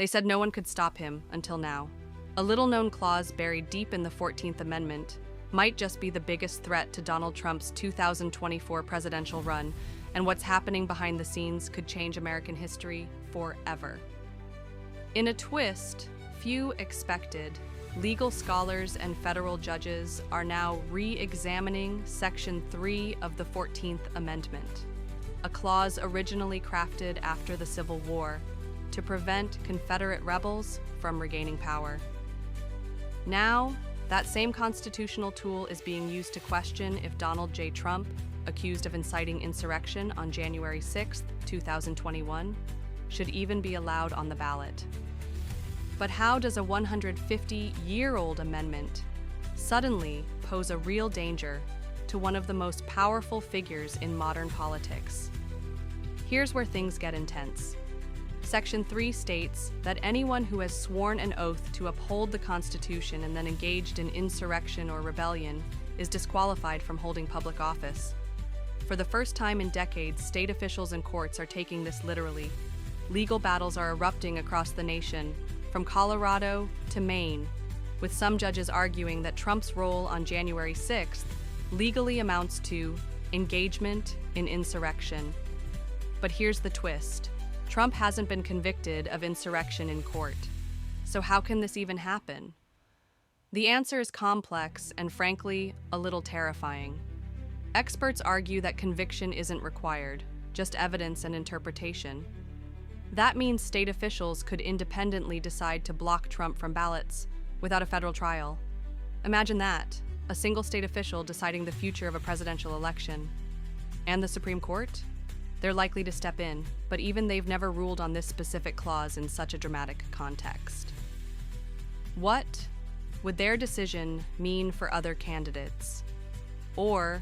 They said no one could stop him until now. A little-known clause buried deep in the 14th Amendment might just be the biggest threat to Donald Trump's 2024 presidential run, and what's happening behind the scenes could change American history forever. In a twist few expected, legal scholars and federal judges are now re-examining Section 3 of the 14th Amendment, a clause originally crafted after the Civil War to prevent Confederate rebels from regaining power. Now, that same constitutional tool is being used to question if Donald J. Trump, accused of inciting insurrection on January 6, 2021, should even be allowed on the ballot. But how does a 150-year-old amendment suddenly pose a real danger to one of the most powerful figures in modern politics? Here's where things get intense. Section 3 states that anyone who has sworn an oath to uphold the Constitution and then engaged in insurrection or rebellion is disqualified from holding public office. For the first time in decades, state officials and courts are taking this literally. Legal battles are erupting across the nation, from Colorado to Maine, with some judges arguing that Trump's role on January 6th legally amounts to engagement in insurrection. But here's the twist. Trump hasn't been convicted of insurrection in court. So how can this even happen? The answer is complex and, frankly, a little terrifying. Experts argue that conviction isn't required, just evidence and interpretation. That means state officials could independently decide to block Trump from ballots without a federal trial. Imagine that, a single state official deciding the future of a presidential election. And the Supreme Court? They're likely to step in, but even they've never ruled on this specific clause in such a dramatic context. What would their decision mean for other candidates? Or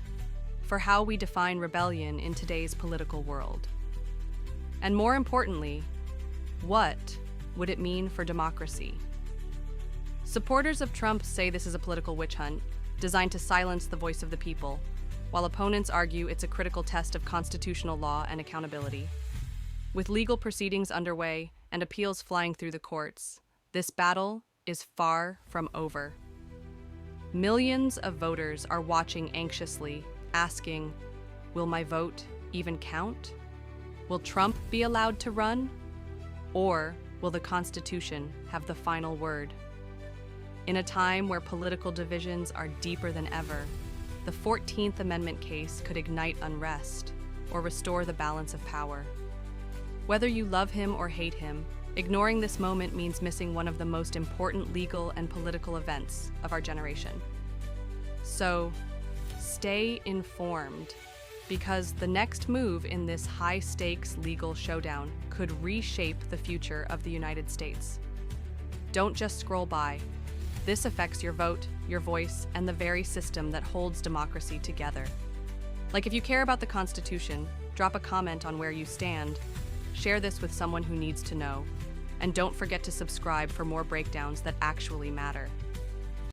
for how we define rebellion in today's political world? And more importantly, what would it mean for democracy? Supporters of Trump say this is a political witch hunt designed to silence the voice of the people, while opponents argue it's a critical test of constitutional law and accountability. With legal proceedings underway and appeals flying through the courts, this battle is far from over. Millions of voters are watching anxiously, asking, will my vote even count? Will Trump be allowed to run? Or will the Constitution have the final word? In a time where political divisions are deeper than ever, the 14th Amendment case could ignite unrest or restore the balance of power. Whether you love him or hate him, ignoring this moment means missing one of the most important legal and political events of our generation. So, stay informed, because the next move in this high-stakes legal showdown could reshape the future of the United States. Don't just scroll by. This affects your vote, your voice, and the very system that holds democracy together. Like, if you care about the Constitution, drop a comment on where you stand, share this with someone who needs to know, and don't forget to subscribe for more breakdowns that actually matter.